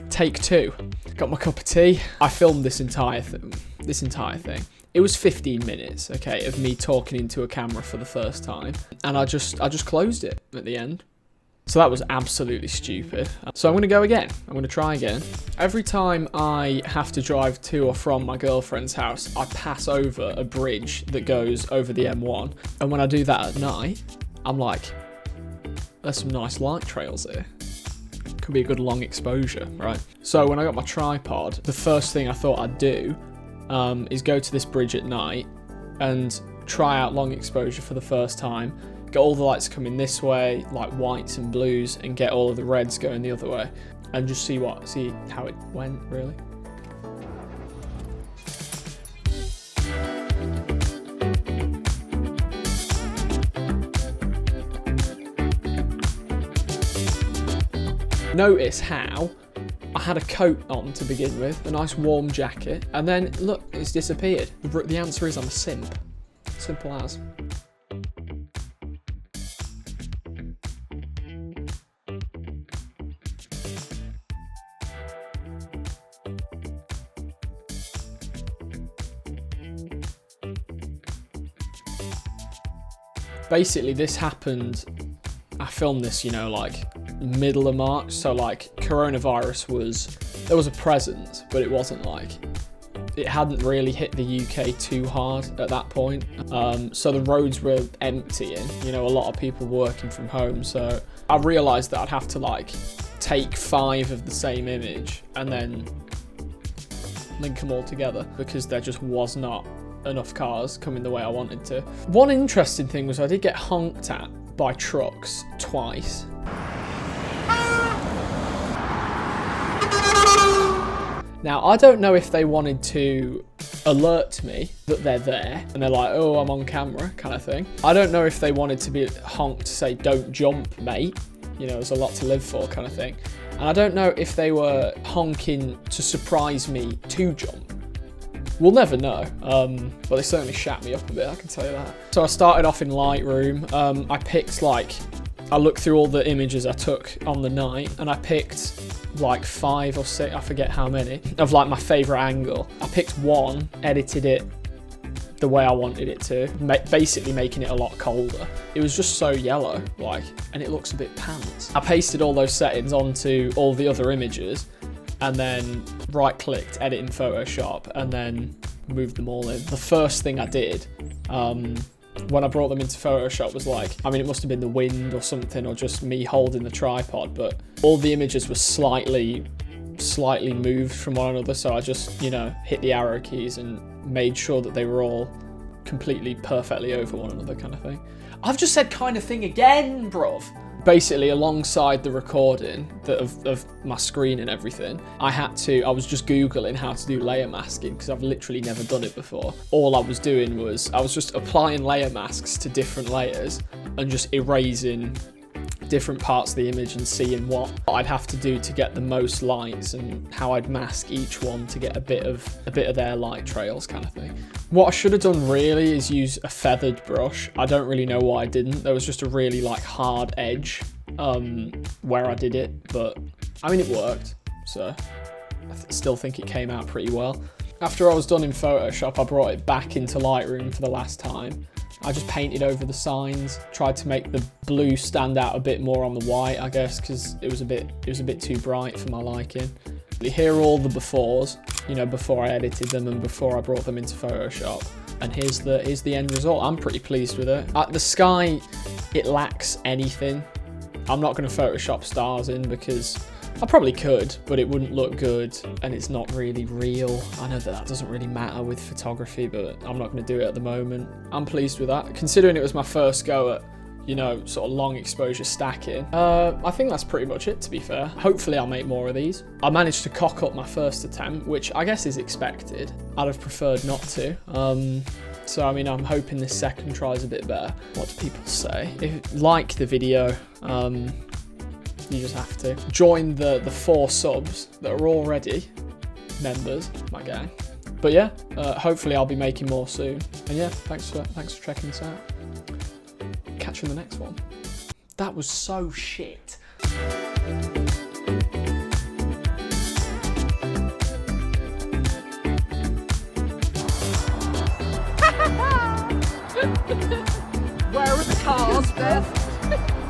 Take two. Got my cup of tea. I filmed this entire thing. It was 15 minutes, okay, of me talking into a camera for the first time, and I just closed it at the end. So that was absolutely stupid. So I'm gonna go again. I'm gonna try again. Every time I have to drive to or from my girlfriend's house, I pass over a bridge that goes over the M1, and when I do that at night, I'm like, there's some nice light trails here. Could be a good long exposure, right? So when I got my tripod, the first thing I thought I'd do is go to this bridge at night and try out long exposure for the first time, get all the lights coming this way, like whites and blues, and get all of the reds going the other way, and just see how it went, really. Notice how I had a coat on to begin with, a nice warm jacket, and then look, it's disappeared. The answer is I'm a simp. Simple as. Basically, this happened, I filmed this, you know, like middle of March, so like coronavirus there was a presence, but it wasn't like, it hadn't really hit the UK too hard at that point. So the roads were emptying, you know, a lot of people working from home. So I realised that I'd have to like take 5 of the same image and then link them all together, because there just was not enough cars coming the way I wanted to. One interesting thing was I did get honked at by trucks twice. Now, I don't know if they wanted to alert me that they're there, and they're like, oh, I'm on camera, kind of thing. I don't know if they wanted to be honked to say, don't jump, mate. You know, there's a lot to live for, kind of thing. And I don't know if they were honking to surprise me to jump. We'll never know, but they certainly shat me up a bit, I can tell you that. So I started off in Lightroom. I looked through all the images I took on the night, and I picked like 5 or 6, I forget how many, of like my favourite angle. I picked one, edited it the way I wanted it to, basically making it a lot colder. It was just so yellow, like, and it looks a bit pants. I pasted all those settings onto all the other images, and then right-clicked, edit in Photoshop, and then moved them all in. The first thing I did, when I brought them into Photoshop, was like, I mean, it must have been the wind or something, or just me holding the tripod, but all the images were slightly moved from one another, so I just, you know, hit the arrow keys and made sure that they were all completely perfectly over one another, kind of thing. I've just said kind of thing again, bruv. Basically, alongside the recording of my screen and everything, I was just Googling how to do layer masking, because I've literally never done it before. All I was doing was, I was just applying layer masks to different layers and just erasing different parts of the image and seeing what I'd have to do to get the most lights, and how I'd mask each one to get a bit of their light trails, kind of thing. What I should have done really is use a feathered brush. I don't really know why I didn't. There was just a really like hard edge where I did it, but I mean, it worked, so I still think it came out pretty well. After I was done in Photoshop, I brought it back into Lightroom for the last time. I just painted over the signs, tried to make the blue stand out a bit more on the white, I guess, because it was a bit too bright for my liking. Here are all the befores, you know, before I edited them and before I brought them into Photoshop. And here's the end result. I'm pretty pleased with it. The sky, it lacks anything. I'm not going to Photoshop stars in, because I probably could, but it wouldn't look good, and it's not really real. I know that doesn't really matter with photography, but I'm not going to do it at the moment. I'm pleased with that. Considering it was my first go at, you know, sort of long exposure stacking, I think that's pretty much it, to be fair. Hopefully I'll make more of these. I managed to cock up my first attempt, which I guess is expected. I'd have preferred not to. So, I mean, I'm hoping this second try is a bit better. What do people say? Like the video, you just have to. Join the 4 subs that are already members, my gang. But yeah, hopefully I'll be making more soon. And yeah, thanks for checking this out. Catch you in the next one. That was so shit. Where are the cars, Beth?